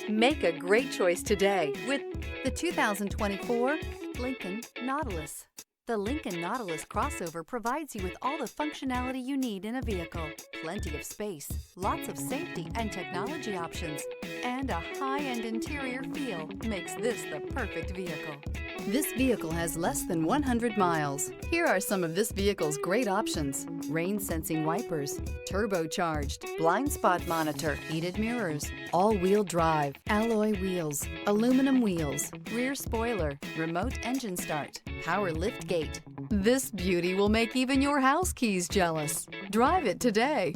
Make a great choice today with the 2024 Lincoln Nautilus. The Lincoln Nautilus crossover provides you with all the functionality you need in a vehicle. Plenty of space, lots of safety and technology options, and a high-end interior feel makes this the perfect vehicle. This vehicle has less than 100 miles. Here are some of this vehicle's great options: rain-sensing wipers, turbocharged, blind spot monitor, heated mirrors, all-wheel drive, alloy wheels, aluminum wheels, rear spoiler, remote engine start, power lift gate. This beauty will make even your house keys jealous. Drive it today.